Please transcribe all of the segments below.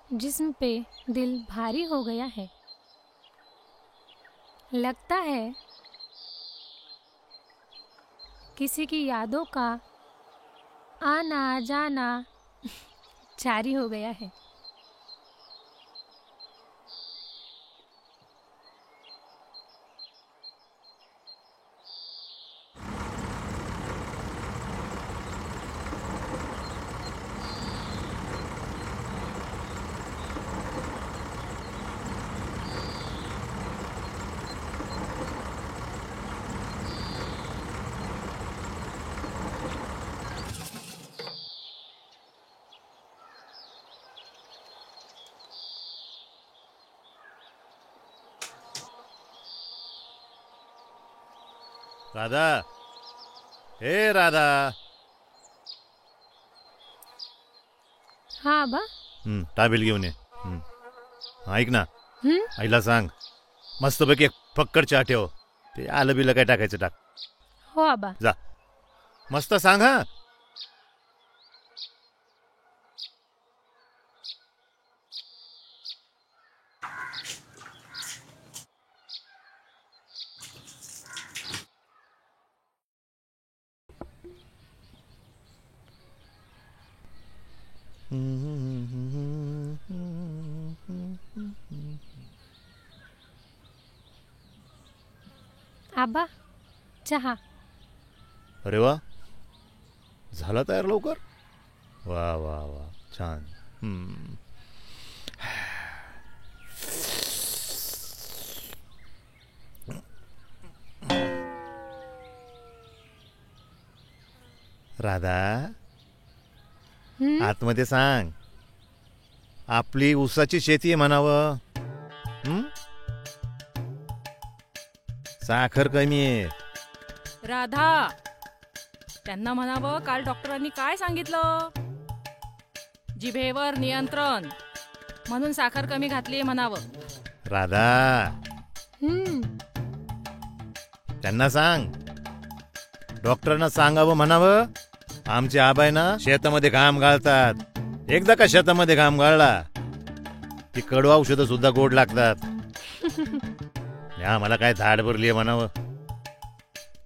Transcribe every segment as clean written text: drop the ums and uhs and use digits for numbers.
जिस्म पे दिल भारी हो गया है। लगता है किसी की यादों का आना जाना जारी हो गया है। राधा, हे राधा. हाँ आबा. टाबेल घेऊन ये. ऐक ना, हम्म. आईला सांग मस्तपैकी एक फक्कड चहा ठेव. ते आलं बिलं काय टाकायचं टाक. हो आबा. जा, मस्त सांग हा. आबा चहा. अरे वा, झाला तयार लवकर. वा वा वा, छान. राधा, आतमध्ये सांग. आपली ऊसाची शेती आहे म्हणावं. साखर कमी आहे. राधा, त्यांना म्हणावं काल डॉक्टरांनी काय सांगितलं. जिभेवर नियंत्रण म्हणून साखर कमी घातली म्हणावं. राधा, त्यांना सांग डॉक्टरांना सांगावं म्हणावं. आमचे आबाई ना शेतामध्ये घाम गाळतात. एकदा का शेतामध्ये घाम गाळला की कडू औषधं सुद्धा गोड लागतात. आम्हाला काय धाड भरली म्हणावं.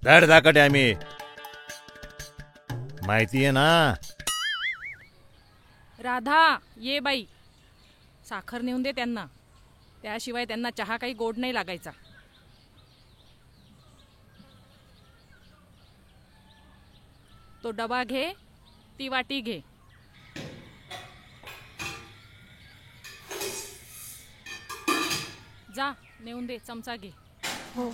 धाड धाकटे आम्ही, माहितीये ना. राधा, ये बाई, साखर नेऊन दे त्यांना. त्याशिवाय त्यांना चहा काही गोड नाही लागायचा. तो डबा घे, ती वाटी घे. जा, नेऊन दे, चमचा घे. हो.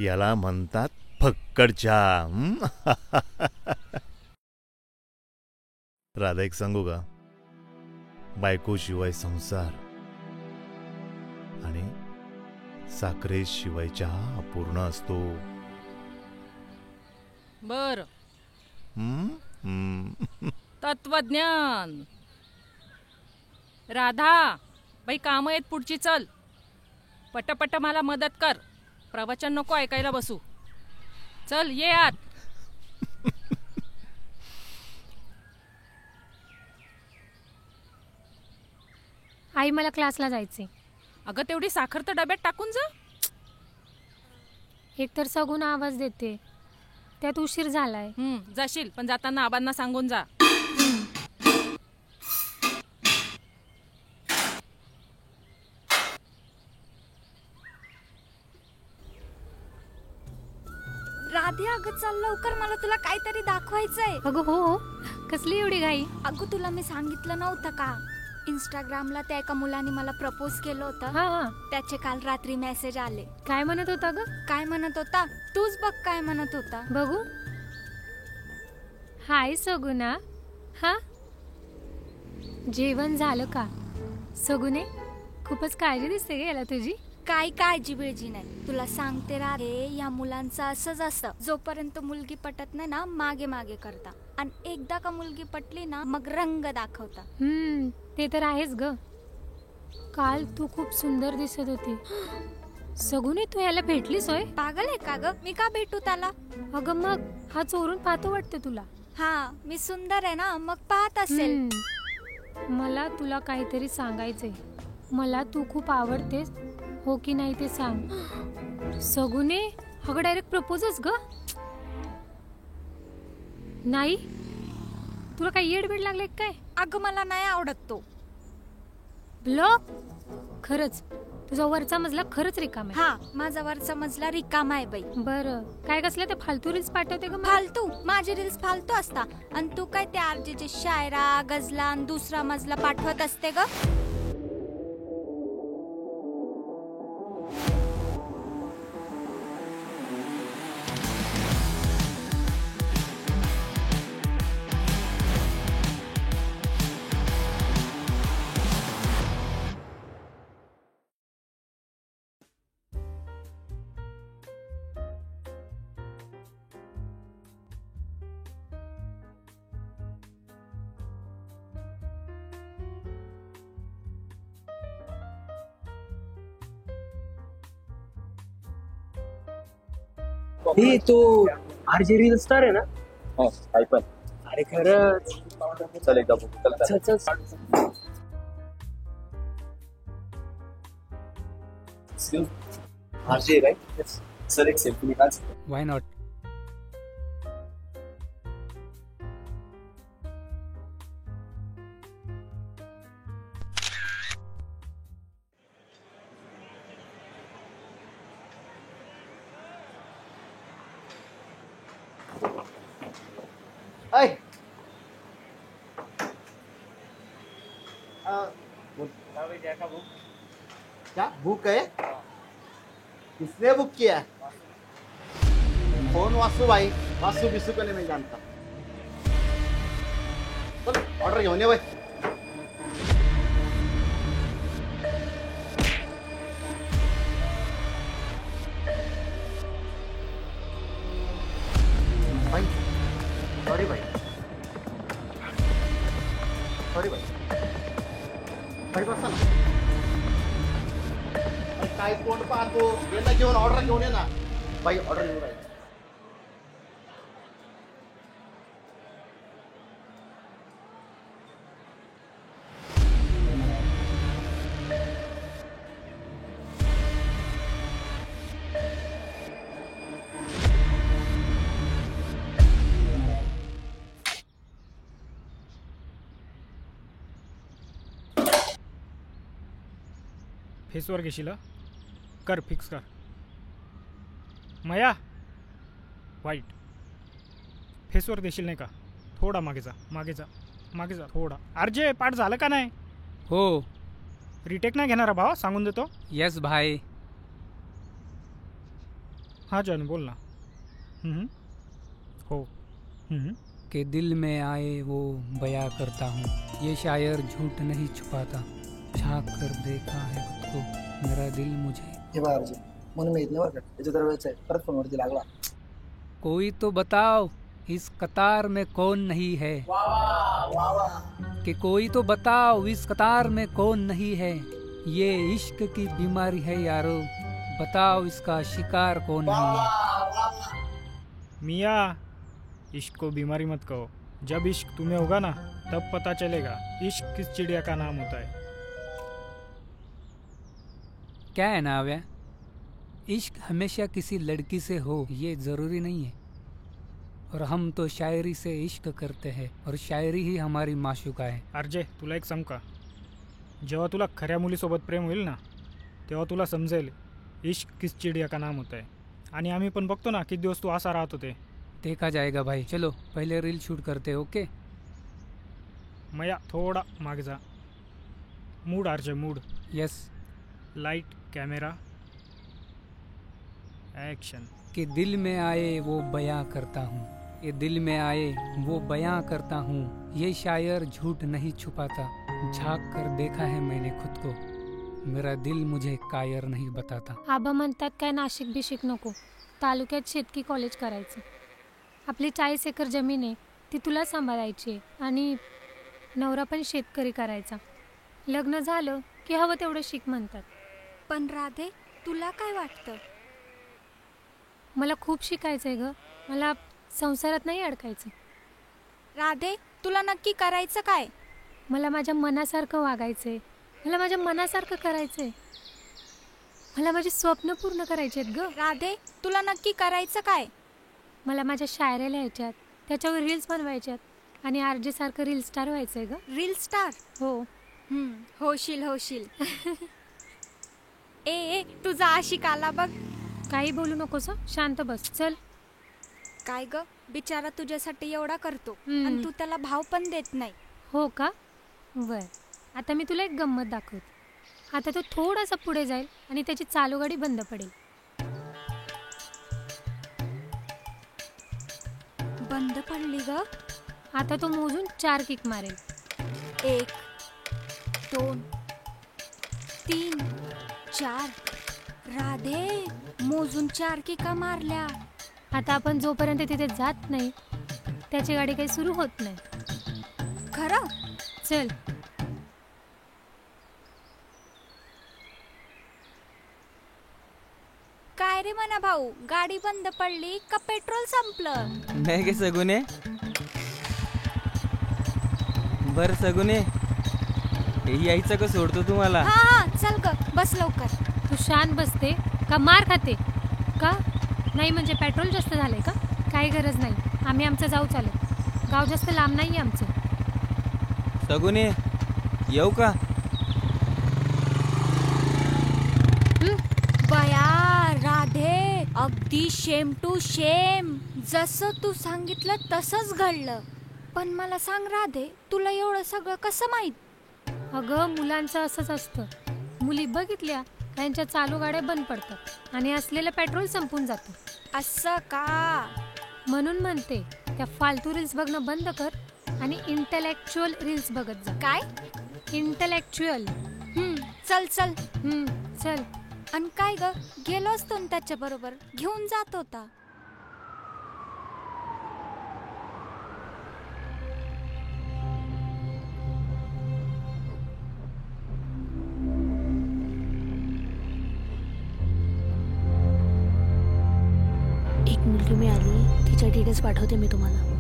याला म्हणतात फक्कड चहा. राधा, एक सांगू का. बायकोशिवाय संसार आणि साखरेशिवाय चहा अपूर्ण असतो. बर, तत्वज्ञान. राधा बाई, काम आहेत पुढची, चल पटपट मला मदत कर. प्रवचन नको ऐकायला बसू. चल ये आत. आई, मला क्लासला जायचे. अगं, तेवढी साखर तर डब्यात टाकून जा. एकतर सगून आवाज देते, त्यात उशीर झालाय. जाशील, पण जाताना आबांना सांगून जा. राधे, अगं चल लवकर, मला तुला काहीतरी दाखवायचंय. अगं हो, कसली एवढी घाई. अगं, तुला मी सांगितलं नव्हतं का, इंस्टाग्रामला त्या एका मुलाने मला प्रपोज केलं होतं. हा. त्याचे काल रात्री मेसेज आले. काय म्हणत होता ग? काय म्हणत होता? तूच बघ काय म्हणत होता. बघू. हाय सगुना. हा, जेवण झालं का? सगुने खूपच काळजी दिसते गे याला तुझी. काय काळजी बिळजी नाही, तुला सांगते रे, या मुलांचं असंच असतं. जोपर्यंत मुलगी पटत नाही ना, मागे मागे करता, आणि एकदा का मुलगी पटली ना, मग रंग दाखवता. ते तर आहेच ग. काल तू खूप सुंदर दिसत होती. सगुने तू याला भेटलीस होय? पागल आहे का ग, मी का भेटू त्याला? अगं मग हा चोरून पाहतो वाटतं तुला. हा, मी सुंदर आहे ना, मग पाहत असेल. मला तुला काहीतरी सांगायचंय. मला तू खूप आवडतेस, हो की नाही ते सांग. सगुने अगं डायरेक्ट प्रपोजच ग. नाही, तुला काही येडबीड लागले काय? अगं मला नाही आवडत तो. ब्लॉक? खरंच तुझा वरचा मजला खरंच रिकामा आहे. हा, माझा वरचा मजला रिकामा आहे बाई. बरं, काय कसलं ते फालतू रील्स पाठवते ग मला? फालतू? माझे रील्स फालतू असता, आणि तू काय ते आरजेचे शायरा गजला आणि दुसरा मजला पाठवत असते ग. ही तो आरजे रील स्टार आहे ना? हो काय पण अरे खरंच. चल एकदा बघू चल चल चल. आरजे राईट सर एक सेल्फी निकाल. व्हाय नॉट. क्या बुक है? किसने बुक किया? कौन वासु भाई? वासु बिसु को नहीं मैं जानता. चल ऑर्डर घेऊन ये भाई. भाई सॉरी भाई. सॉरी भाई. भाई बसा ना. काय कोण पाहतो, यांना घेऊन ऑर्डर घेऊन ये ना. बाई ऑर्डर घेऊन राहील. फेसवर घेशील हं? कर फिक्स कर. मया वाईट फेसवर देशील नाही का? थोडा मागे जा मागे जा मागे जा थोडा. आरजे पाठ झालं का नाही? हो. रिटेक नाही घेणार भावा, सांगून देतो. यस भाई. हां जॉन बोल ना. हो. के दिल में आए वो बया करता हूँ, ये शायर झूठ नहीं छुपाता, झाँक कर देखा है खुद को मेरा दिल मुझे. हे बघा अर्जे, म्हणून मी येत नाही बरं का. त्याच्या तर वेळच आहे, परत फोनवरती लागला. कोई तो बताओ इस कतार में कौन नहीं है. कि कोई तो बताओ इस कतार में कौन नहीं है. ये इश्क की बीमारी है यारो, बताओ इसका शिकार कौन नहीं है. मिया इश्क को बीमारी मत कहो, जब इश्क तुम्हें होगा ना तब पता चलेगा इश्क किस चिड़िया का नाम होता है. क्या है ना आव्या, इश्क हमेशा किसी लड़की से हो ये ज़रूरी नहीं है. और हम तो शायरी से इश्क करते हैं और शायरी ही हमारी माशूका है. आरजे तुला एक सांगू का, जेव्हा तुला खऱ्या मुलीसोबत प्रेम होईल ना तेव्हा तुला समजेल इश्क किस चिड़िया का नाम होता है. आणि आम्ही पण बघतो ना किती दिवस तू असा राहत होते. देखा जाएगा भाई, चलो पहले रील शूट करते. ओके मया थोड़ा मागे जा. Mood RJ mood. Yes. Light camera action. कि दिल में आए वो बयां करता हूँ, ये दिल में आए वो बयां करता हूँ, ये शायर झूठ नहीं छुपाता, झांक कर देखा है मैंने खुद को, मेरा दिल मुझे कायर नहीं बताता. आबा म्हणतात काय नाशिक बिशिक नको, तालुक्यात शेतकी कॉलेज करायचं. आपली 40 एकर जमीन आहे, ती तुला सांभाळायची आहे आणि नवरा पण शेतकरी करायचा. लग्न झालं की हवं तेवढं शिक म्हणतात. पण राधे, तुला काय वाटतं? मला खूप शिकायचं आहे ग, मला संसारात नाही अडकायचं. राधे, तुला नक्की करायचं काय? मला माझ्या मनासारखं वागायचं आहे, मला माझ्या मनासारखं करायचं आहे, मला माझी स्वप्न पूर्ण करायची आहेत ग. राधे, तुला नक्की करायचं काय? मला माझ्या शायऱ्या लिहायच्यात, त्याच्यावर रील्स बनवायच्यात आणि RJ सारखं रील स्टार व्हायचं आहे ग. Reel star? हो. होशील होशील. ए तुझा आशिक आला बघ. काही बोलू नकोस हं, शांत बस. चल. काय ग, बिचारा तुझ्यासाठी एवढा करतो आणि तू त्याला भाव पण देत नाही. हो का? बर, आता मी तुला एक गंमत दाखवते. आता तो थोडासा पुढे जाईल आणि त्याची चालू गाडी बंद पडेल. बंद पडली ग. आता तो मोजून 4 किक मारेल. 1 2 3 4. राधे, मोजून 4 किका मारल्या. आता आपण जोपर्यंत तिथे जात नाही त्याची गाडी काही सुरू होत नाही. खरं? चल. काय रे म्हणा भाऊ, गाडी बंद पडली का पेट्रोल संपलं? नाही गे सगुने. बर सगुने, यायचं का सोडतो तुम्हाला? हा चल ग, बस लवकर. तू शांत बसते का मार खाते का? नाही म्हणजे पेट्रोल जास्त झालंय का? काही गरज नाही, आम्ही आमचं जाऊ चालत. गाव जास्त लांब नाही आमचं. सगुने, येऊ का? बया राधे, अगदी शेम टू शेम. जसं तू सांगितलं तसंच घडलं. पण मला सांग राधे, तुला एवढं सगळं कसं माहित? अगं, मुलांचं असंच असतं. मुली बघितल्या त्यांच्या चालू गाड्या बंद पडतात आणि असलेलं पेट्रोल संपून जातं. असं का? म्हणून म्हणते, त्या फालतू रील्स बघणं बंद कर आणि इंटेलेक्च्युअल रील्स बघत जा. काय? इंटेलेक्च्युअल. चल चल. चल. आणि काय ग, गेलो असतो ना त्याच्या बरोबर, घेऊन जात होता. एक मुलगी मिळाली, तिच्या डिटेल्स पाठवते मी तुम्हाला.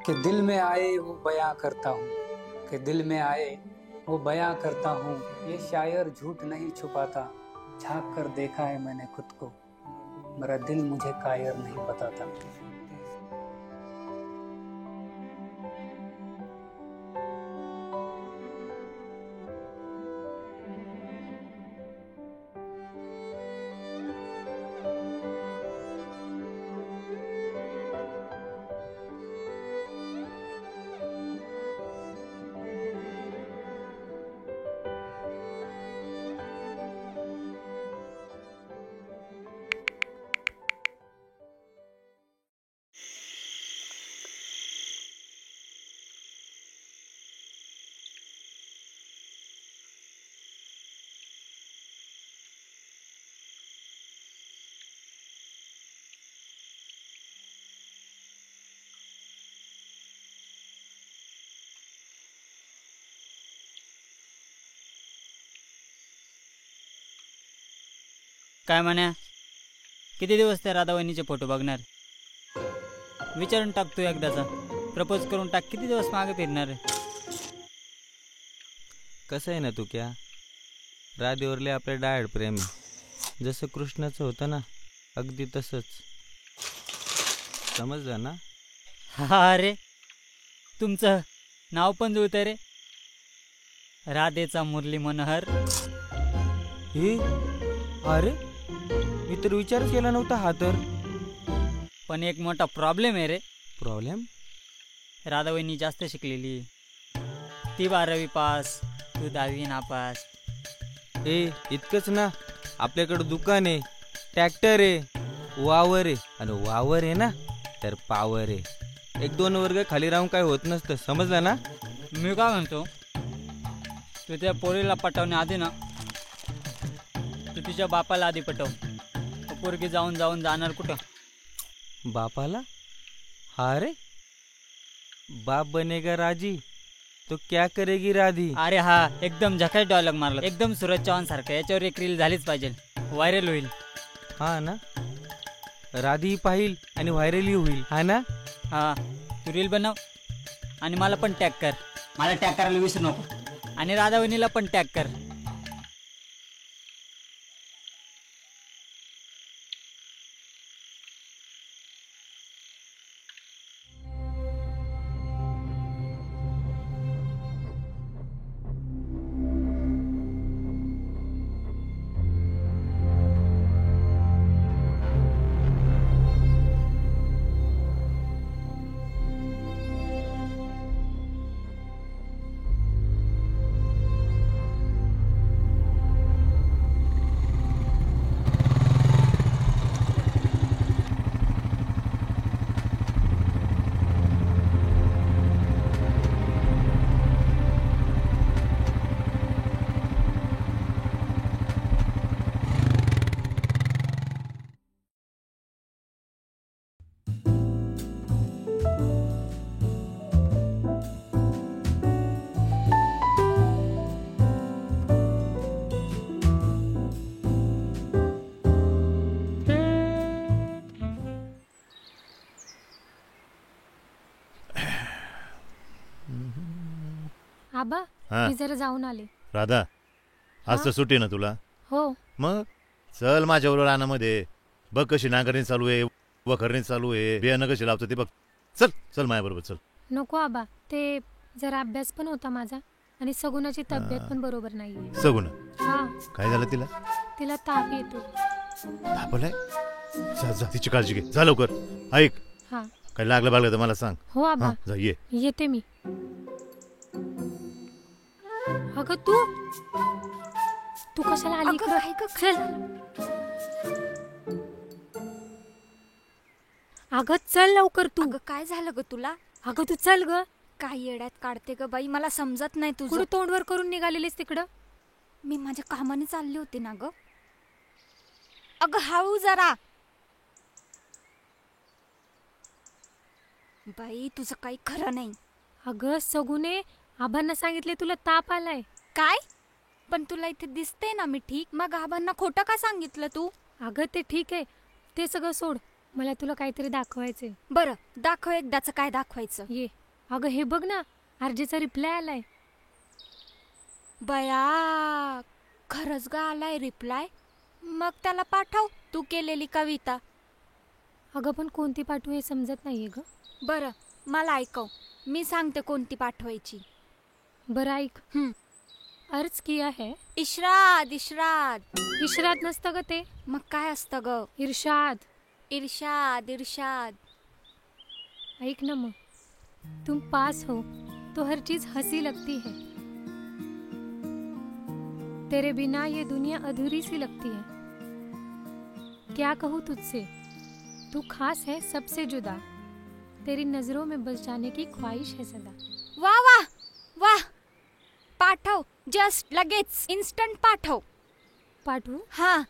कि दिल में आए वो बयां करता हूँ, कि दिल में आए वो बयां करता हूँ. ये शायर झूठ नहीं छुपाता, झांक कर देखा है मैंने खुद को, मेरा दिल मुझे कायर नहीं बताता. काय म्हण्या, किती दिवस त्या राधावहिनीचे फोटो बघणार? विचारून टाक तू एकदाचा, प्रपोज करून टाक. किती दिवस मागे फिरणार आहे? कसं आहे ना तू क्या, राधेवरले आपले डायड प्रेम आहे. जसं कृष्णाचं होतं ना, अगदी तसंच. समजलं ना? हा रे, तुमचं नाव पण जुळतं रे, राधेचा मुरली मनोहर. हे अरे, मी तर विचारच केला नव्हता हा तर. पण एक मोठा प्रॉब्लेम आहे रे. प्रॉब्लेम? राधावहिनी जास्त शिकलेली, ती 12वी पास, तू 10वी नापास. इतकंच ना, आपल्याकडं दुकान आहे, ट्रॅक्टर आहे, वावर आहे, आणि वावर आहे ना तर पावर आहे. 1-2 वर्ग खाली राहून काय होत नसतं, समजलं ना? मी काय म्हणतो, तू त्या पोरीला पटवण्याआधी ना तू तिच्या बापाला आधी पटव. पोरगी जाऊन जाणार कुठं? बापाला? हा रे, बाप बनेगा राजी तो क्या करेगी राधी. अरे हा, एकदम झकास डायलॉग मारला, एकदम सूरज चव्हाण सारखं. याच्यावर एक रील झालीच पाहिजे, व्हायरल होईल. हा ना, राधी पाहिल आणि व्हायरलही होईल. हा ना? हा, तू रील बनव आणि मला पण टॅग कर. मला टॅग करायला विसरू नको. आणि राधा वहिनीला पण टॅग कर. आबा, हा. मी जरा जाऊन आले. राधा, आज तर सुट्टी ना तुला? हो. मग चल माझ्याबरोबर रानामध्ये, बघ कशी नांगरणी चालू आहे, वखरणी चालू आहे, बियाणं कशी लावतो ते बघ. चल चल माझ्याबरोबर चल. नको आबा, ते जरा अभ्यास पण होता माझा आणि सगुणाची तब्येत पण बरोबर नाहीये. सगुण हा, काय झालं तिला? तिला ताप येतो. तापलाय? जा जा, तिची काळजी घे, जा लवकर. ऐक, हा. काय लागलं बागलं तर मला सांग. हो आबा, हा, जा ये. येते मी. अगं तू कशाला आली इकडं? चल. अगं चल लवकर तू. अगं काय झालं ग तुला? अगं तू चल ग. काय येड्यात काढते ग बाई, मला समजत नाही तुझं. कुठं तोंडवर करून निघालेलीस तिकडं? मी माझ्या कामाने चालली होती ना ग. अगं हळू जरा. बाई तुझं काही खरं नाही. अगं सगुने, आबांना सांगितले तुला ताप आलाय. काय? पण तुला इथे दिसते ना मी ठीक. मग आबांना खोटं का सांगितलं तू? अगं ते ठीक आहे, ते सगळं सोड. मला तुला काहीतरी दाखवायचंय. बरं दाखव, एकदाच काय दाखवायचं? ये. अगं हे बघ ना, आरजेचा रिप्लाय आलाय. बया, खरंच ग आलाय रिप्लाय. मग त्याला पाठव तू केलेली कविता. अगं पण कोणती पाठवू हे समजत नाहीये ग. बरं मला ऐकव, मी सांगते कोणती पाठवायची. बरं ऐक. अर्ज किया है. इशराद इशराद. इशराद नसतं ग ते. मग काय असतं ग? इर्शाद. इर्शाद इर्शाद. ऐक ना मग, तुम पास हो तो हर चीज हंसी लगती है, तेरे बिना ये दुनिया अधूरी सी लगती है, क्या कहूँ तुझसे, तू खास है सबसे जुदा, तेरी नजरों में बस जाने की ख्वाहिश है सदा. वाह वाह वाह, पाठव जस्ट लगेच, इन्स्टंट पाठव. पाठवू? हाँ.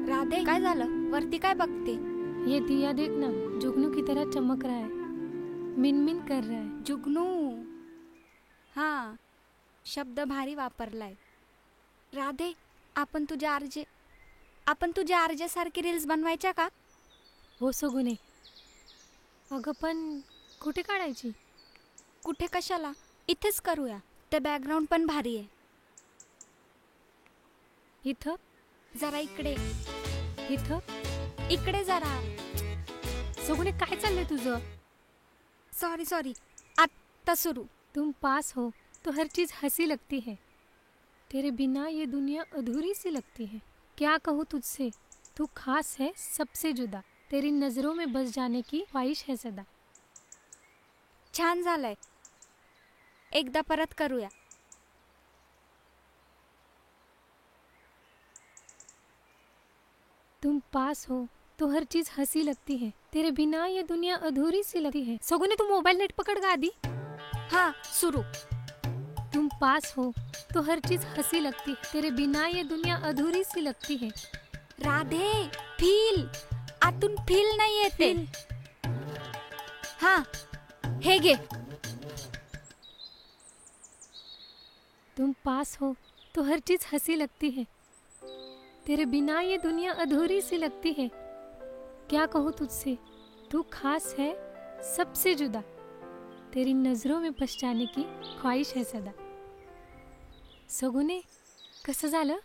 राधे काय झालं? वरती काय बघते? ये दिया देख ना, जुगनू की तरह चमक रहा है, मिन मिन कर रहा है. जुगनू, हाँ शब्द भारी वापरलाय. राधे, आपण तुझ्या आरजे सारखी रील्स बनवायच्या का? हो सगुने. अगं पण कुठे काढायची? कुठे कशाला, इथेच करूया. ते बॅकग्राऊंड पण भारी आहे. इथं? जरा इकडे. इथं? इकडे जरा. सगुने काय चाललंय तुझं? सॉरी आत्ता सुरू. तुम पास हो तो हर चीज हंसी लगती है, तेरे बिना ये दुनिया अधूरी सी लगती है. क्या कहूँ तुझसे, तू खास है सबसे जुदा, तेरी नजरों में बस जाने की ख्वाहिश है सदा. छान झालंय. एकदा परत करूया. तुम पास हो तो हर चीज हंसी लगती है, तेरे बिना ये दुनिया अधूरी सी लगती है. सगुने तू मोबाईल नेट पकड गा आधी. हा सुरू. तुम पास हो तो हर चीज हंसी लगती है, तेरे बिना ये दुनिया अधूरी सी लगती है. राधे फील. आतून फील नाही येते. हा हे घे. तुम पास हो तो हर चीज हंसी लगती है, तेरे बिना ये दुनिया अधूरी सी लगती है. क्या कहूँ तुझसे, तू खास है सबसे जुदा, तेरी नजरों में बस जाने की ख्वाहिश है सदा. सगुने कसं झालं?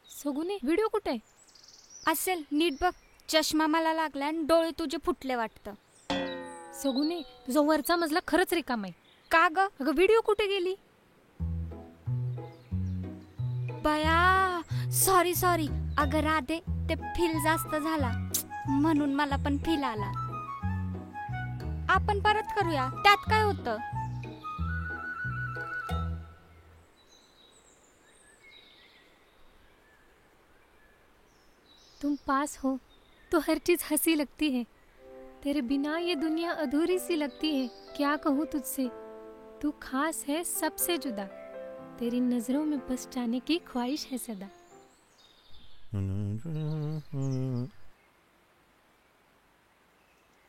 सगुने व्हिडिओ कुठे आहे? असेल नीट बघ. चष्मा मला लागला आणि डोळे तुझे फुटले वाटतं. सगुने तुझा वरचा मजला खरंच रिकामा आहे. का ग? अगं व्हिडिओ कुठे गेली? बया सॉरी. अगं राधे ते फील जास्त झाला म्हणून मला पण फील आला. आपण परत करूया, त्यात काय होतं. तुम पास हो तो हर चीज हंसी लगती है, तेरे बिना ये दुनिया अधूरी सी लगती है. क्या कहूँ तुझसे, तू खास है सबसे जुदा, तेरी नजरों में बस जाने की ख्वाहिश है सदा.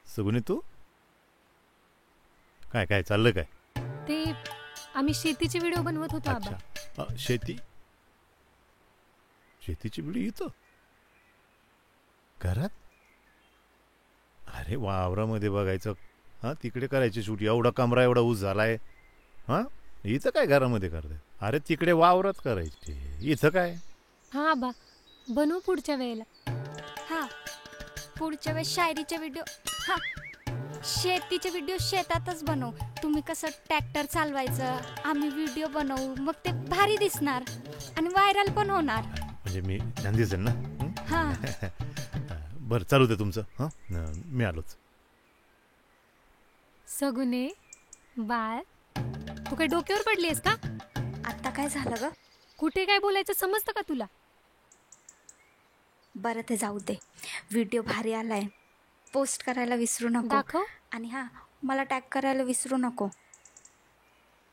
सगुने तू काय काय चाललं काय? ते आम्ही शेतीचे व्हिडिओ बनवत होतो आबा. अच्छा शेतीची व्हिडिओ येतो घरात? अरे वावरामध्ये बघायचं, हा तिकडे करायची शूट. एवढा कमरा एवढा ऊस झालाय, हा इथं काय घरामध्ये करताय? अरे तिकडे वावरात करायची, इथं काय? हा आबा बनवू पुढच्या वेळेला. हा पुढच्या वेळेस शायरीचे व्हिडिओ, हा शेतीचे व्हिडिओ शेतातच बनवू. तुम्ही कसं ट्रॅक्टर चालवायचं, आम्ही व्हिडिओ बनवू. मग ते भारी दिसणार आणि व्हायरल पण होणार. म्हणजे मी ध्यान दिसेल ना. हा बरं चालू दे तुमचं. हां मी आलोच. सगुने बाळ, तू काय डोक्यावर पडलीस का? आता काय झालं ग? कुठे काय बोलायचं समजतं का तुला? बरं ते जाऊ दे. व्हिडिओ भारी आलाय, पोस्ट करायला विसरू नको. दाखव. आणि हा मला टॅग करायला विसरू नको.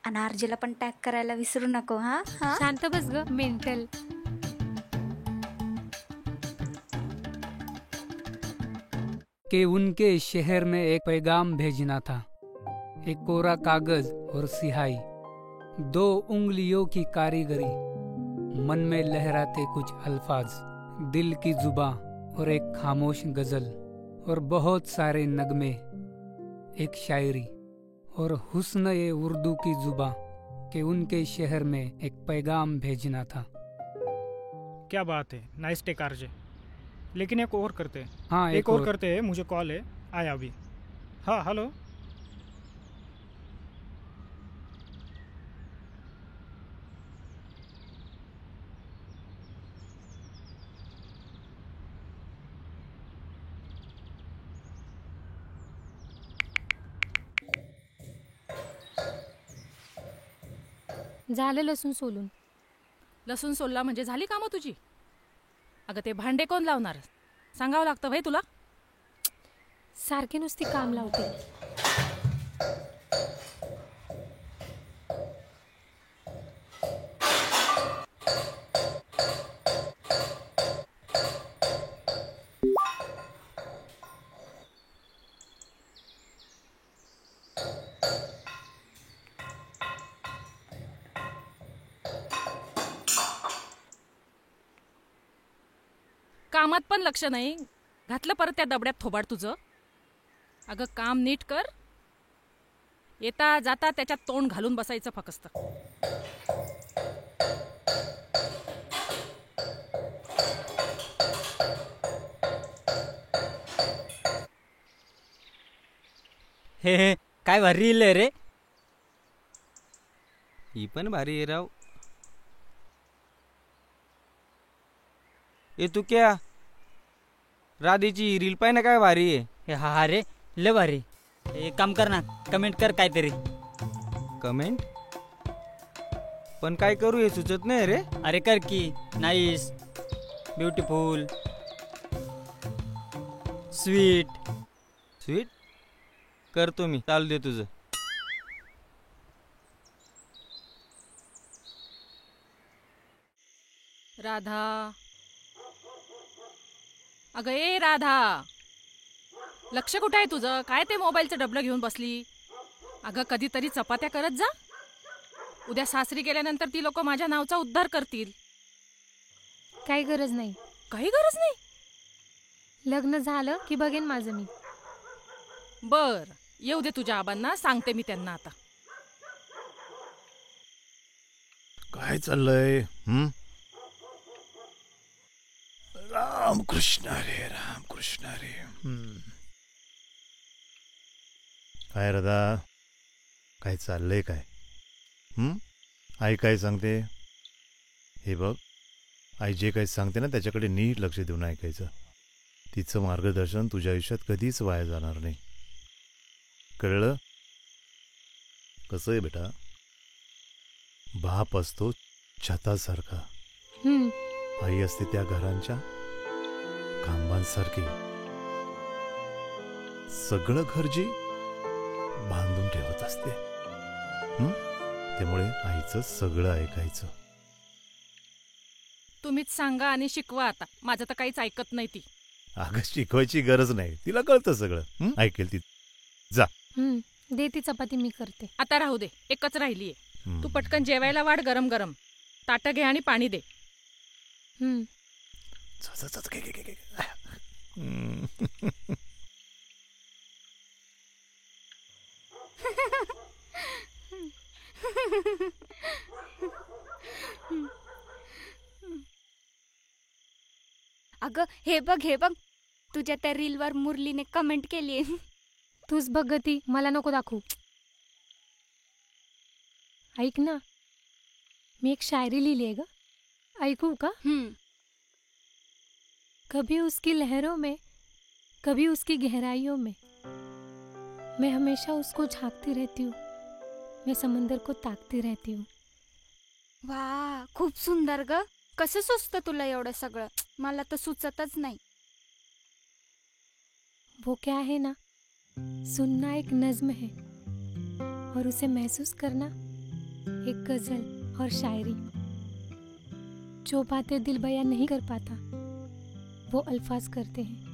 आणि आरजीला पण टॅग करायला विसरू नको. हा शांत बस ग मेंटल. कि उनके शहर में एक पैगाम भेजना था. एक कोरा कागज और सिहाई, 2 उंगलियों की कारीगरी, मन में लहराते कुछ अल्फाज, दिल की जुबां और एक खामोश गजल, और बहुत सारे नगमे, एक शायरी और हुस्न ये उर्दू की जुबां कि उनके शहर में एक पैगाम भेजना था. क्या बात है, नाइस टेक आरजे. लेकिन एक और करते हैं. हाँ एक और करते हैं. मुझे कॉल है, आया अभी. हाँ हेलो. झालं लसूण सोलून. लसूण सोलला म्हणजे झाली कामं तुझी? अगं ते भांडे कोण लावणार? सांगावं लागतं भाई तुला. सारखी नुसती काम लावते. कामात पण लक्ष नाही घातलं परत त्या दबड्यात थोबाड तुझं. अगं काम नीट कर. येता जाता त्याच्यात तोंड घालून बसायचं फक्त. हे काय भारी लिहिलंय रे. ही पण भारी आहे राव. ए तू क्या राधेची रील पाय ना काय भारी आहे. हे हा रे लय भारी. एक काम कर ना, कमेंट कर काहीतरी. कमेंट पण काय करू हे सुचत नाही रे. अरे कर की. Nice, beautiful, sweet. स्वीट करतो मी, चालू दे तुझं. राधा, अगं ए राधा, लक्ष कुठं आहे तुझं? काय ते मोबाईलचं डबलं घेऊन बसली? अगं कधीतरी चपात्या करत जा. उद्या सासरी गेल्यानंतर ती लोक माझ्या नावचा उद्धार करतील. काही गरज नाही. काही गरज नाही. लग्न झालं की बघेन माझं मी. बर, येऊ दे तुझ्या आबांना, सांगते मी त्यांना आता. काय चाललंय? रामकृष्ण रे, रामकृष्ण रे. काय राधा, काय चाललंय काय? आई काय सांगते हे बघ. आई जे काही सांगते ना त्याच्याकडे नीट लक्ष देऊन ऐकायचं. तिचं मार्गदर्शन तुझ्या आयुष्यात कधीच वाया जाणार नाही. कळलं? कसं आहे बेटा, बाप असतो छतासारखा, आई असते त्या घरांच्या खांबांसारखी. सगळं घर जी बांधून ठेवत असते. त्यामुळे आईचं सगळं ऐकायचं. तुम्हीच सांगा आणि शिकवा आता. माझं तर काहीच ऐकत नाही ती. अगं शिकवायची गरज नाही, तिला कळतं सगळं. ऐकेल ती. जा दे ती चपाती, मी करते. आता राहू दे, एकच राहिलीये. तू पटकन जेवायला वाढ, गरम गरम ताटं घे आणि पाणी दे. अगं हे बघ हे बघ, तुझ्या त्या रीलवर मुरलीने कमेंट केली. तूच बघ ती, मला नको दाखवू. ऐक ना, मी एक शायरी लिहिली आहे ग, ऐकू का? कभी उसकी लहरों में, कभी उसकी गहराइयों में, मैं हमेशा उसको झांकती रहती हूँ, मैं समंदर को ताकती रहती हूँ. वा, खूप सुंदर ग. कसं सुचतं तुला एवढं सगळं? मला तर सुचतच नाही. वो क्या है ना, सुनना एक नज्म है और उसे महसूस करना एक गजल और शायरी. जो बातें दिल बयां नहीं कर पाता वो अल्फाज करते हैं.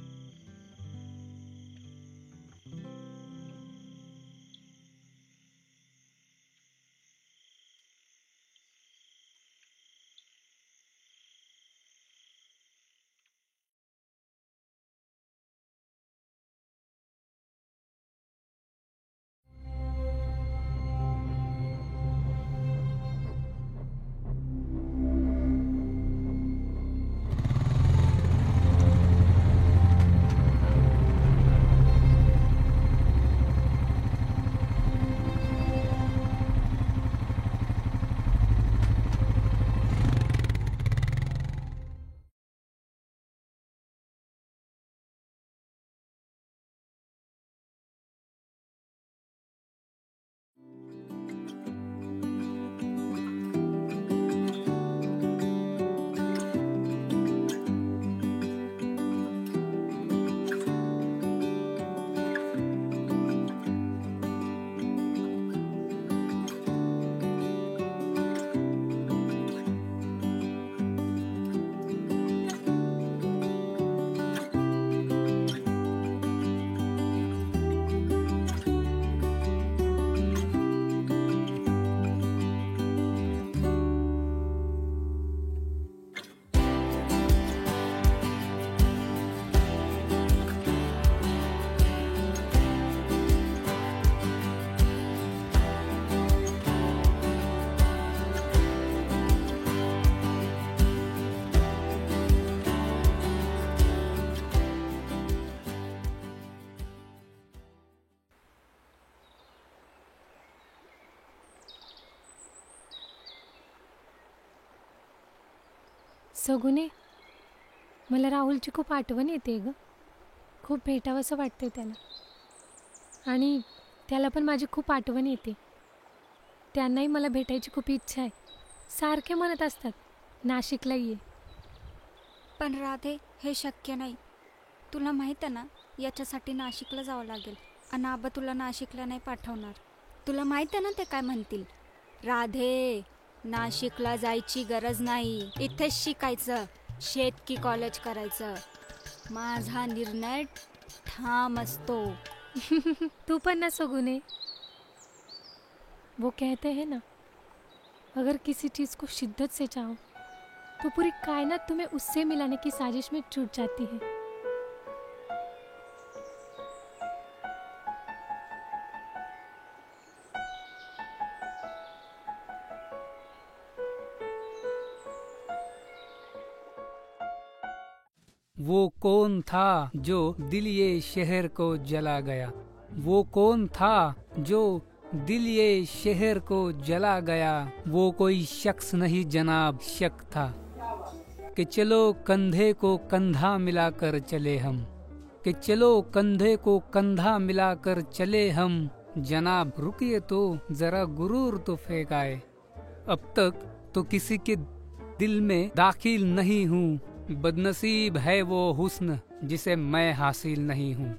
सगुने, मला राहुलची खूप आठवण येते ग. खूप भेटावंसं वाटते त्याला, आणि त्याला पण माझी खूप आठवण येते. त्यांनाही मला भेटायची खूप इच्छा आहे. सारखे म्हणत असतात नाशिकला ये. पण राधे, हे शक्य नाही. तुला माहीत आहे ना, याच्यासाठी नाशिकला जावं लागेल. आणि आबा तुला नाशिकला नाही पाठवणार. तुला माहीत आहे ना ते काय म्हणतील? राधे, नाशिकला जायची गरज नाही, इथेच शिकायचं, शेतकी कॉलेज करायचं. माझा निर्णय ठाम असतो. तू पण ना सगुने, वो कहते हैं ना, अगर किसी चीज़ को शिद्दत से चाहो तो पूरी कायनात तुम्हें उससे मिलाने की साजिश में जुट जाती है. वो कौन था जो दिल ये शहर को जला गया? वो कौन था जो दिल ये शहर को जला गया? वो कोई शख्स नहीं जनाब, शक था कि चलो कंधे को कंधा मिलाकर चले हम, कि चलो कंधे को कंधा मिलाकर चले हम. जनाब रुकिए तो जरा गुरूर तो फेंकाए, अब तक तो किसी के दिल में दाखिल नहीं हूँ. बदनसीब है वो हुस्न जिसे मैं हासिल नहीं हूँ,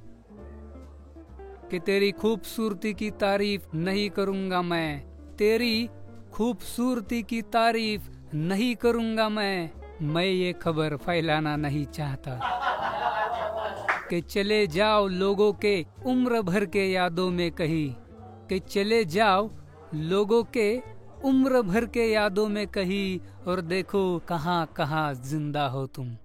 कि तेरी खूबसूरती की तारीफ नहीं करूँगा मैं, तेरी खूबसूरती की तारीफ नहीं करूँगा मैं ये खबर फैलाना नहीं चाहता कि चले जाओ लोगों के उम्र भर के यादों में कहीं, कि चले जाओ लोगों के उम्र भर के यादों में कहीं, और देखो कहाँ कहाँ जिंदा हो तुम.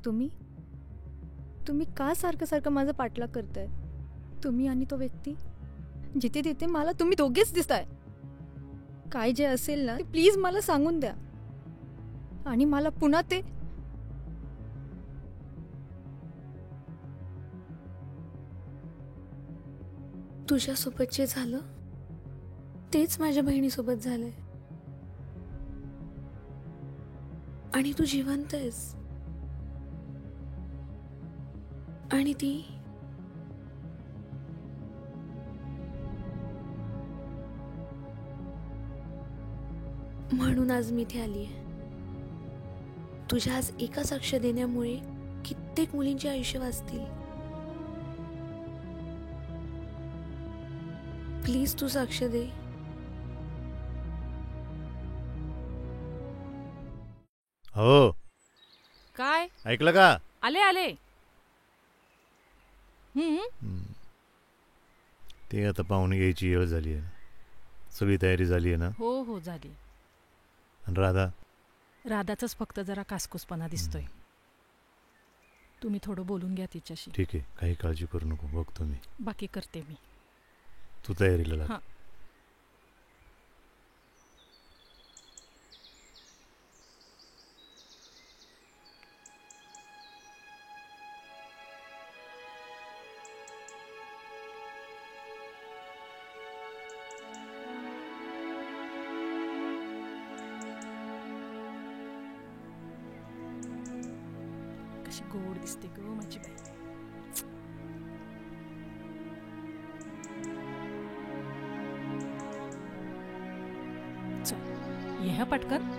तुम्ही का सारखं सारखं माझं पाठलाग करताय? तुम्ही आणि तो व्यक्ती, जिथे तिथे मला तुम्ही दोघेच दिसताय. काय जे असेल ना ते प्लीज मला सांगून द्या, आणि मला पुन्हा ते तुझ्यासोबत जे झालं तेच माझ्या बहिणीसोबत झालंय, आणि तू जिवंत आहेस, आणि ती म्हणून आज मी इथे आलीये. तुझ्या आज एका साक्ष देण्यामुळे कित्येक मुलींचे आयुष्य वाचतील. प्लीज तू साक्ष दे. हो, काय ऐकलं का? आले आले. ते आता पाहुणे घ्यायची वेळ झाली आहे, सगळी तयारी झाली आहे ना? हो हो झाली. आणि राधा? राधाचाच फक्त जरा कासकूसपणा दिसतोय. तुम्ही थोडं बोलून घ्या तिच्याशी. ठीक आहे, काही काळजी करू नको, बघतो मी. बाकी करते मी. तू तयारीला लाग. हां. कशी गोड दिसते ग माझी बाई. चल ये हा पटकन.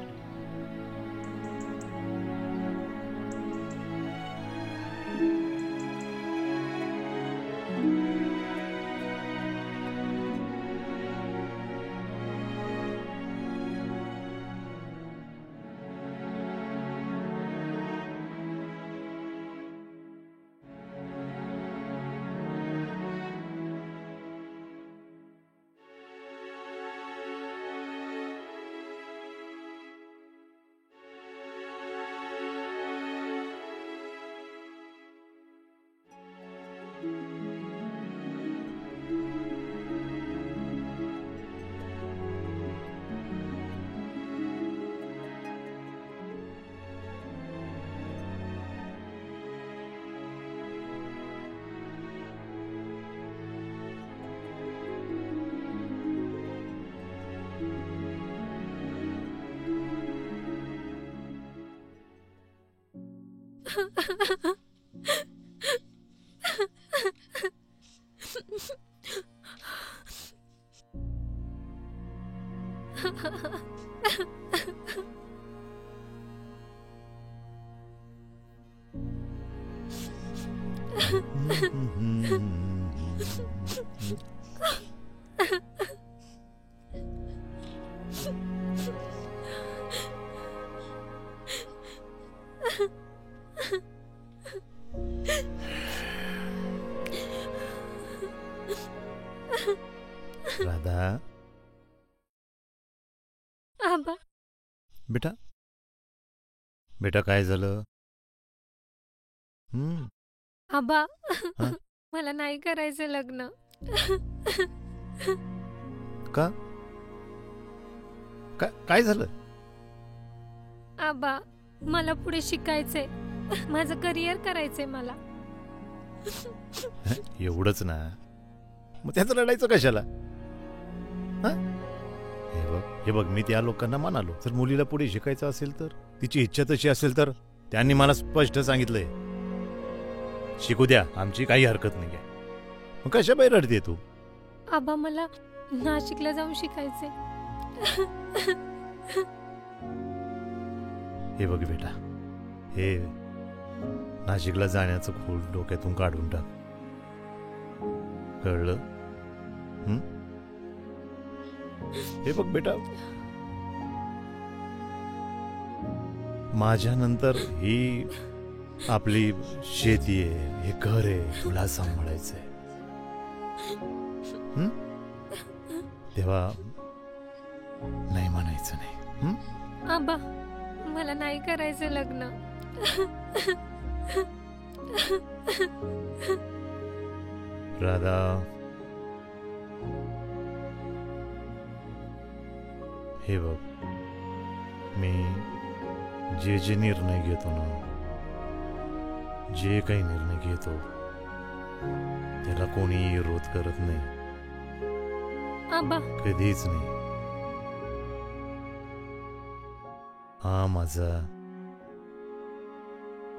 राधा आबा बेटा बेटा काय झालं? आबा हा? मला नाही करायचं लग्न. का काय झालं? आबा मला पुढे शिकायचंय, माझं करिअर करायचंय मला. एवढंच ना, मग त्याचं लढायचं कशाला? हे बघ मी त्या लोकांना म्हणालो, जर मुलीला पुढे शिकायचं असेल तर, तिची इच्छा तशी असेल तर, त्यांनी मला स्पष्ट सांगितलंय शिकू द्या, आमची काही हरकत नाहीये. मग कशा बाहेर रडते तू? आबा मला नाशिकला जाऊन शिकायचंय. हे बघ बेटा, हे नाशिकला जाण्याचं खूळ डोक्यातून काढून टाक, कळलं? हे बघ बेटा, माझ्यानंतर ही आपली शेती आहे, हे घर आहे, तुला सांभाळायचंय. तेव्हा नाही म्हणायचं नाही. आबा मला नाही करायचं लग्न. राधा हे बघ, मी जे निर्णय घेतो ना, जे काही निर्णय घेतो त्याला कोणी विरोध करत नाही, आबा कधीच नाही. हा माझा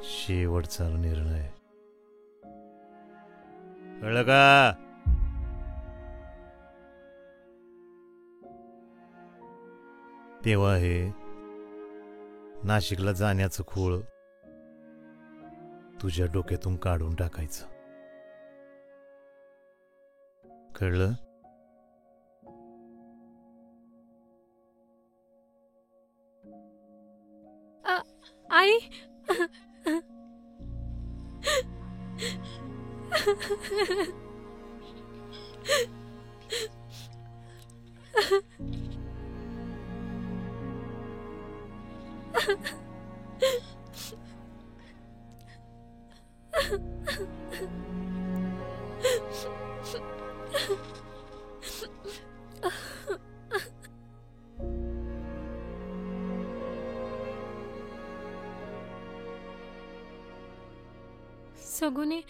शेवटचा निर्णय, कळलं का? तेव्हा हे नाशिकला जाण्याचं खूळ तुझ्या डोक्यातून काढून टाकायचं, कळलं? आई सगुने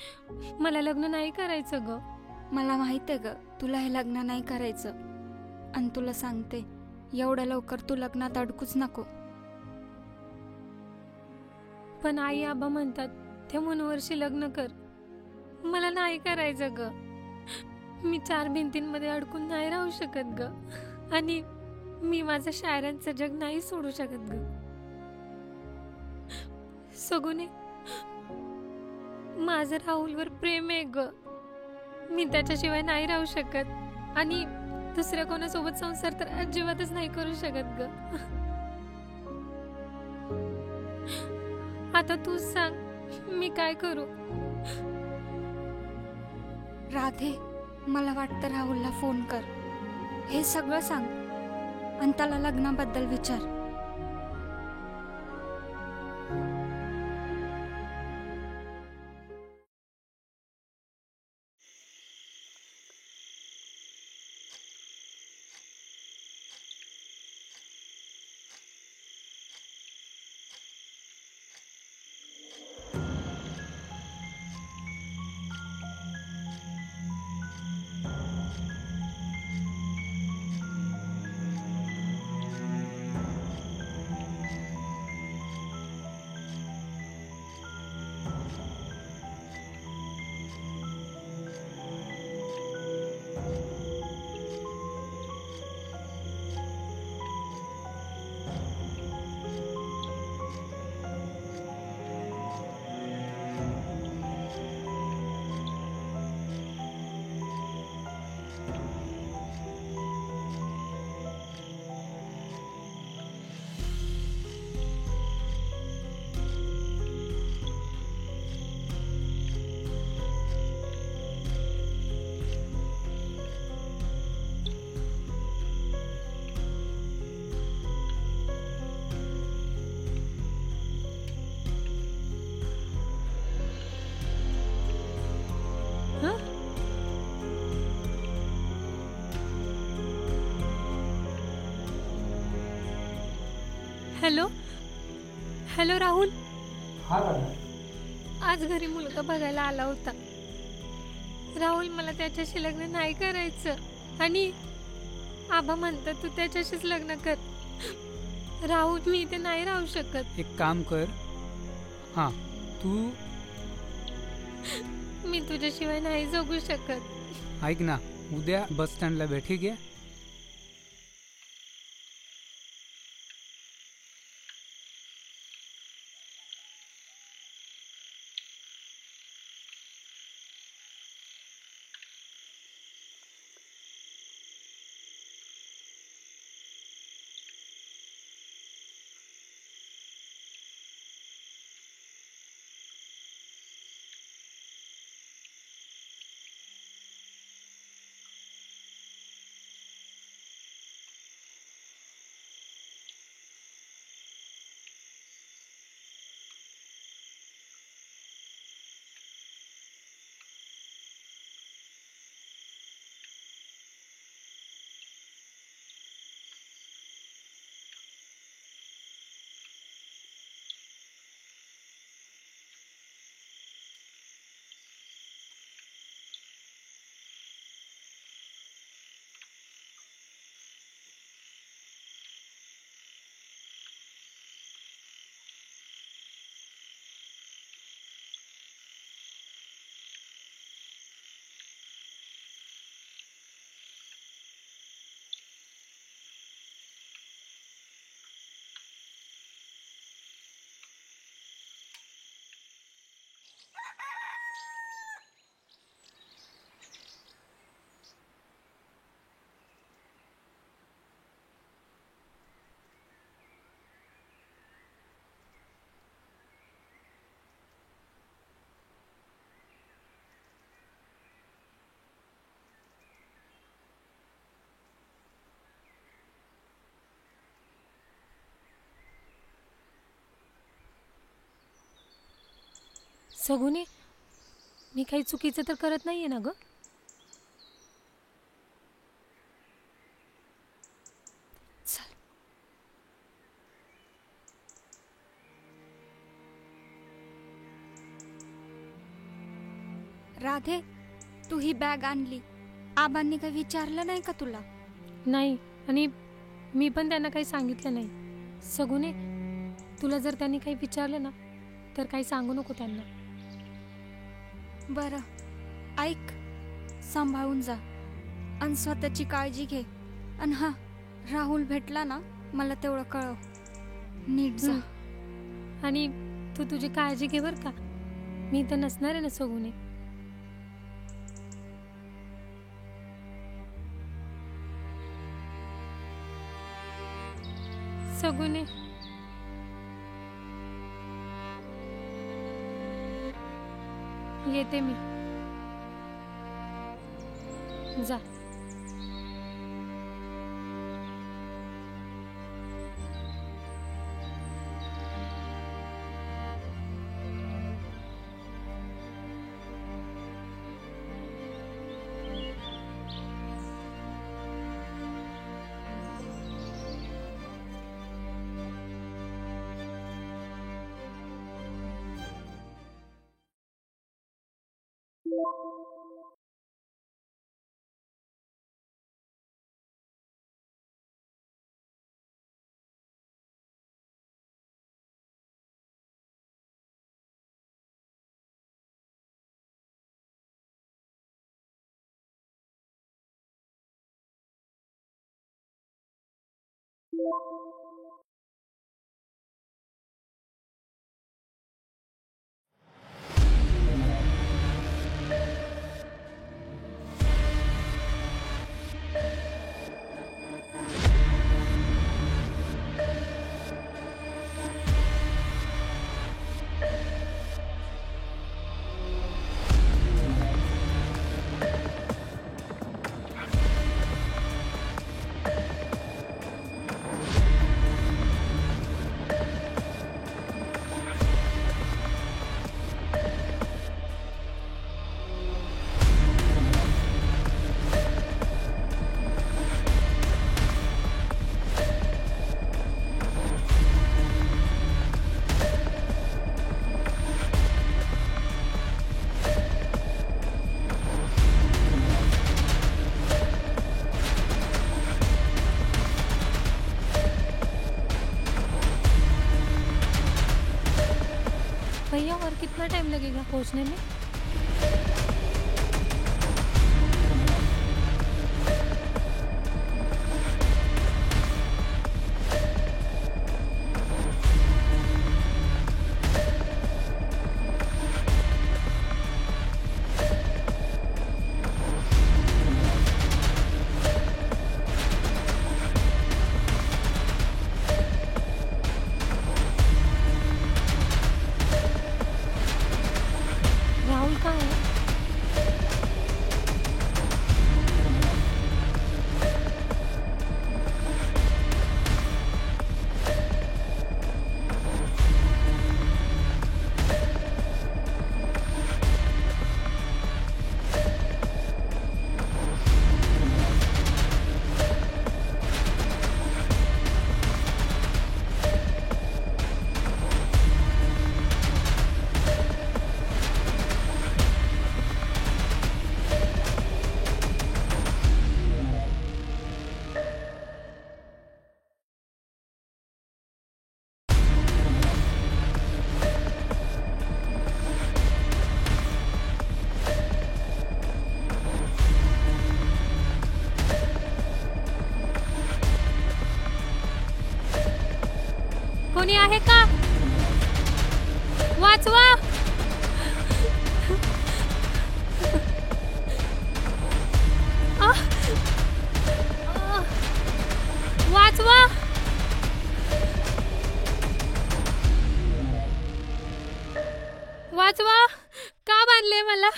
मला लग्न नाही करायचं ग. मला माहित आहे ग, तुला हे लग्न नाही करायचं. आणि तुला सांगते, एवढ्या लवकर तू लग्नात अडकूच नको. पण आई आबा म्हणतात ते वर्षी लग्न कर. मला नाही करायचं ग. मी 4 भिंतींमध्ये अडकून नाही राहू शकत ग. आणि मी माझं शायरांचं जग नाही सोडू शकत ग. सगुने माझं राहुलवर प्रेम आहे ग. मी त्याच्याशिवाय नाही राहू शकत. आणि दुसऱ्या कोणासोबत संसार तर अजिबातच नाही करू शकत ग. आता तूच सांग मी काय करू? राधे, मला वाटतं राहुलला फोन कर, हे सगळं सांग आणि त्याला लग्नाबद्दल विचार. हॅलो हॅलो राहुल, हा राधा. आज घरी मुलगा बघायला आला होता. राहुल, मला त्याच्याशी लग्न नाही करायचं आणि आबा म्हणतात तू त्याच्याशीच लग्न कर. राहुल, मी इथे नाही राहू शकत. एक काम कर, हां तू मी तुझ्याशिवाय नाही जगू शकत. ऐक ना, उद्या बस स्टँडला भेट, ठीक आहे? सगुने, मी काही चुकीचं तर करत नाहीये ना ग? चल. राधे, तू ही बॅग आणली, आबांनी काही विचारलं नाही का तुला? नाही, आणि मी पण त्यांना काही सांगितलं नाही. सगुने, तुला जर त्यांनी काही विचारलं ना तर काही सांगू नको त्यांना. बरं, ऐक, सांभाळून जा आणि स्वतःची काळजी घे. आणि हा, राहुल भेटला ना मला तेवढं कळव. नीट जा. आणि तू तुझी काळजी घे बरं का. मी तर नसणार आहे ना सगुने. सगुने, येते मी. जा. कितना टाइम लगेगा पहुंचने में? राहुल कहाँ है? कोणी आहे का? वाचवा! वाचवा! वाचवा! का बांधले मला?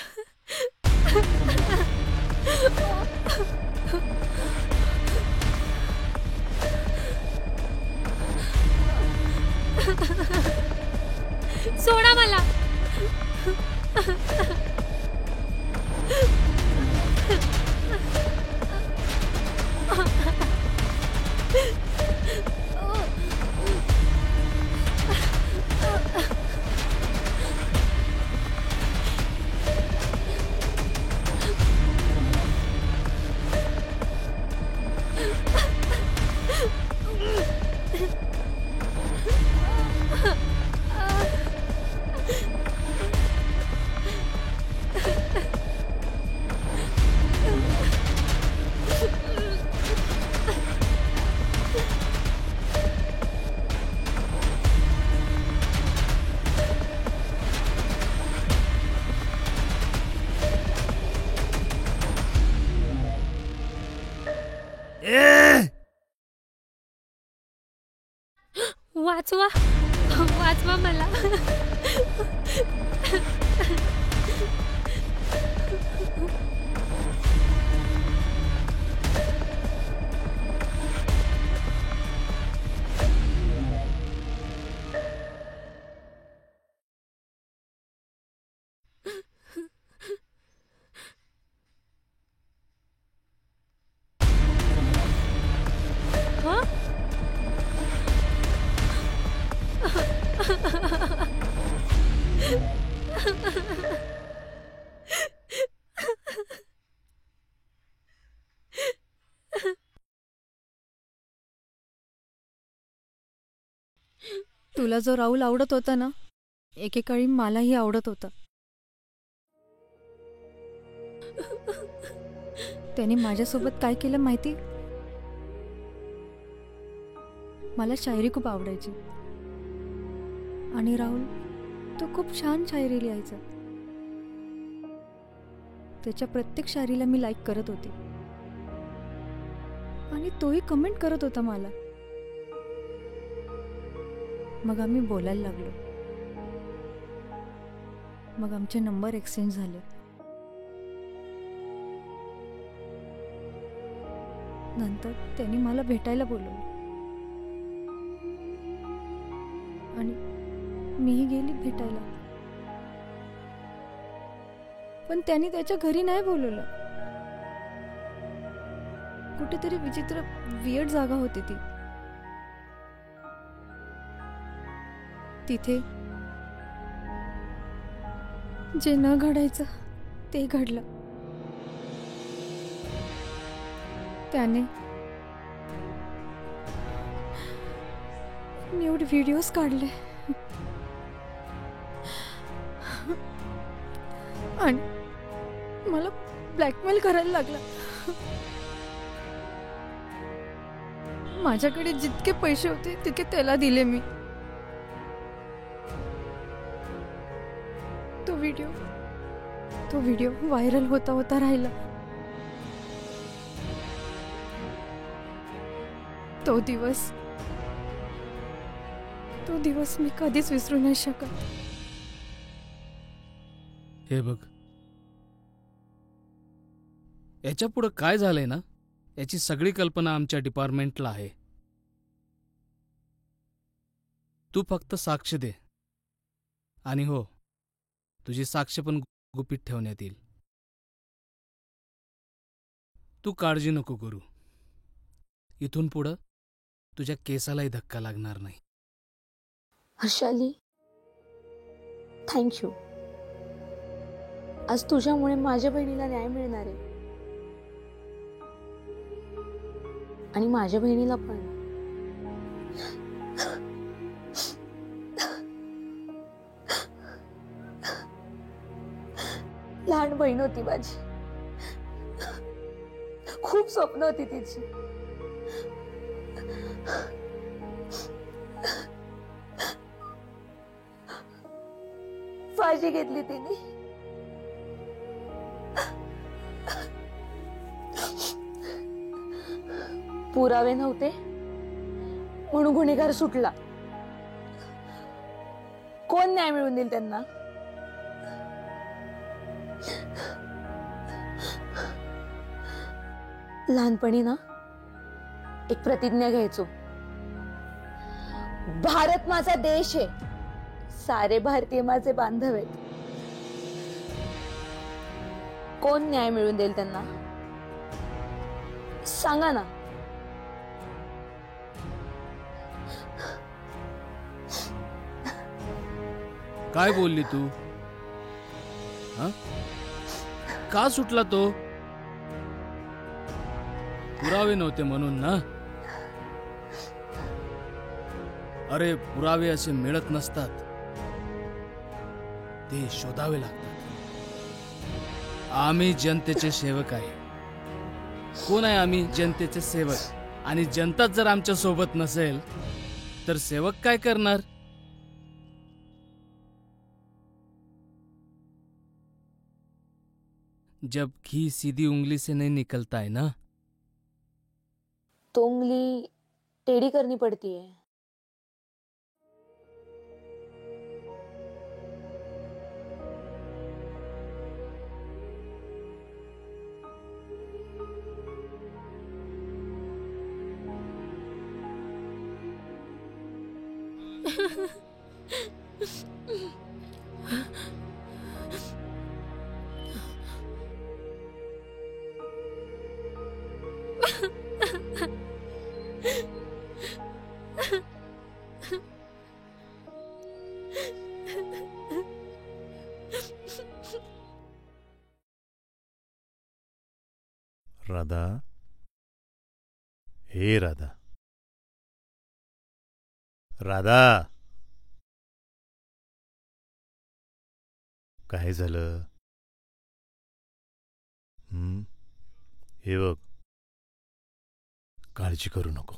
सोडा मला. वाचवा! वाचवा मला. हाँ? तुला जो राहुल आवडत होता ना, एकेकाळी मलाही आवडत होता. त्याने माझ्यासोबत काय केलं माहिती? मला शायरी खूप आवडायची आणि राहुल तो खूप छान शायरी लिहायचा. त्याच्या प्रत्येक शायरीला मी लाईक करत होते आणि तोही कमेंट करत होता मला. मग आम्ही बोलायला लागलो. मग आमचे नंबर एक्सचेंज झाले. नंतर त्यांनी मला भेटायला बोलवलं आणि मीही गेली भेटायला. पण त्यांनी त्याच्या घरी नाही बोलवलं. कुठेतरी विचित्र वियर्ड जागा होती ती. तिथे जे न घडायचं ते घडलं. त्याने न्यूड व्हिडिओज काढले. आणि मला ब्लॅकमेल करायला लागला. माझ्याकडे जितके पैसे होते तितके त्याला दिले मी. तो व्हिडिओ व्हायरल होता होता राहिला. तो दिवस मी कधीच विसरू नाही शकत. हे बघ, याच्या पुढे काय झालंय ना याची सगळी कल्पना आमच्या डिपार्टमेंटला आहे. तू फक्त साक्ष दे, आणि हो, तुझी साक्ष पण गुपित ठेवण्यात येईल. तू काळजी नको करू. इथून पुढं तुझ्या केसालाही धक्का लागणार नाही. हर्षाली, थँक्यू. आज तुझ्यामुळे माझ्या बहिणीला न्याय मिळणार आहे, आणि माझ्या बहिणीला पण. लहान बहीण होती माझी, खूप स्वप्न होती तिची. फाशी घेतली तिने. पुरावे नव्हते म्हणून गुन्हेगार सुटला. कोण न्याय मिळवून देईल त्यांना? लहानपणी ना एक प्रतिज्ञा घ्यायचो, भारत माझा देश आहे, सारे भारतीय माझे बांधव आहेत. कोण न्याय मिळवून देईल त्यांना? सांगा ना. काय बोलली तू? हा? का सुटला तो? पुरावे नव्हते म्हणून ना? अरे, पुरावे असे मिळत नसतात, ते शोधावे लागतात. आम्ही जनतेचे सेवक आहे. कोण आहे आम्ही? जनतेचे सेवक. आणि जनताच जर आमच्या सोबत नसेल तर सेवक काय करणार? जब घी सीधी उंगली से नहीं निकलता है ना, तो उंगली टेढ़ी करनी पड़ती है. राधा, हे राधा, राधा, काय झालं? हे बघ, काळजी करू नको.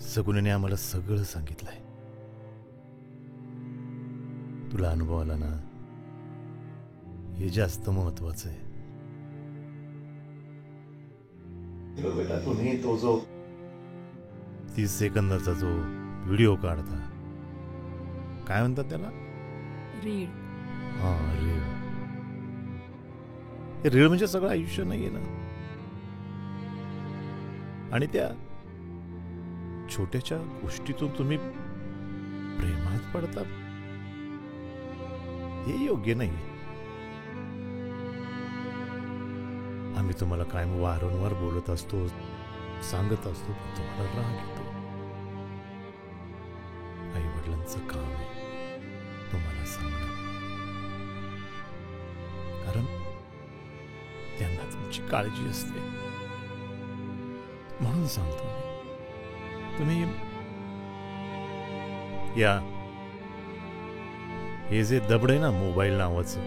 सगुनेने आम्हाला सगळं सांगितलंय. तुला अनुभव आला ना, हे जास्त महत्वाचं आहे. बेटा, तुम्ही तो जो 30 सेकंदाचा जो व्हिडिओ काढता, काय म्हणतात त्याला? रीळ. हा, रीळ. हे रीळ म्हणजे सगळं आयुष्य नाहीये ना. आणि त्या छोट्याच्या गोष्टीतून तुम्ही प्रेमात पडता, हे योग्य नाहीये. आम्ही तुम्हाला कायम वारंवार बोलत असतो, सांगत असतो, पण तुम्हाला राग येतो. आई वडिलांचं काम आहे तुम्हाला सांगणं, कारण त्यांना तुमची काळजी असते. म्हणून सांगतो मी, तुम्ही हे जे दबड आहे ना मोबाईल नावाचं,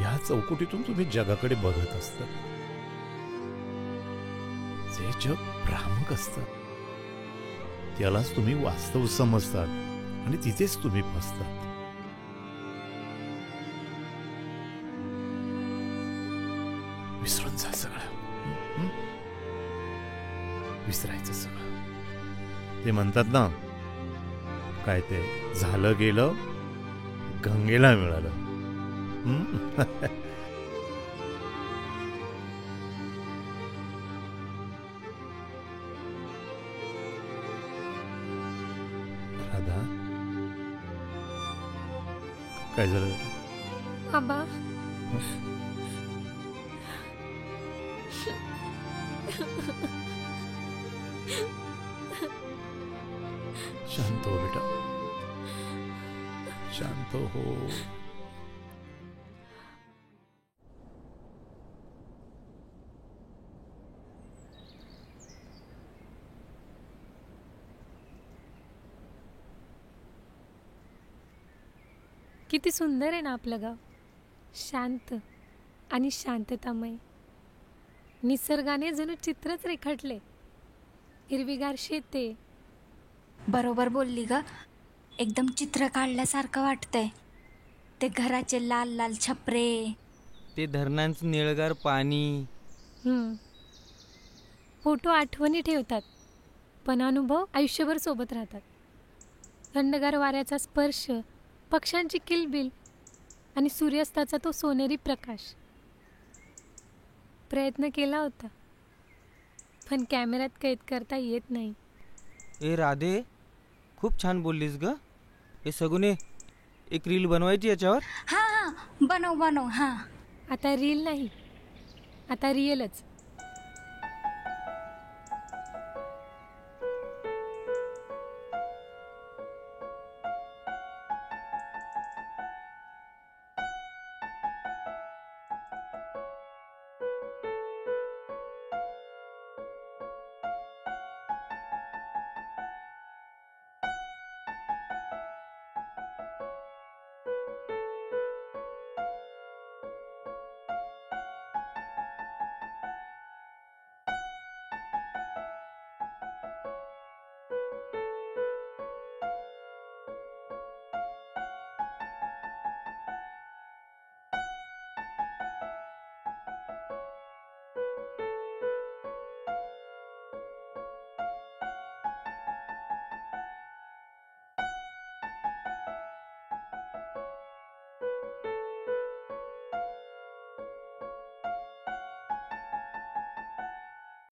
या चौकटीतून तुम्ही जगाकडे बघत असता. जे जग भ्रामक असतं त्यालाच तुम्ही वास्तव समजतात आणि तिथेच तुम्ही फसतात. विसरून जा सगळं. विसरायचं सगळं. ते म्हणतात ना, काय ते झालं गेलं गंगेला मिळालं. राधा, काय झालं? आबा, शांत हो बेटा, शांत हो. किती सुंदर आहे ना आपलं गाव. शांत आणि शांततामय. निसर्गाने जणू चित्रच रेखाटले. हिरवीगार शेते. बरोबर बोलली ग. एकदम चित्र काढल्यासारखं वाटतंय. ते घराचे लाल लाल छपरे, ते धरणांचं निळगार पाणी. फोटो आठवणी ठेवतात, पण अनुभव आयुष्यभर सोबत राहतात. थंडगार वाऱ्याचा स्पर्श, पक्ष्यांची किलबिल आणि सूर्यास्ताचा तो सोनेरी प्रकाश. प्रयत्न केला होता, पण कॅमेऱ्यात कैद करता येत नाही. ए राधे, खूप छान बोललीस ग. हे सगुने एक रील बनवायची याच्यावर. हा बनव. हा, आता रील नाही, आता रिअलच.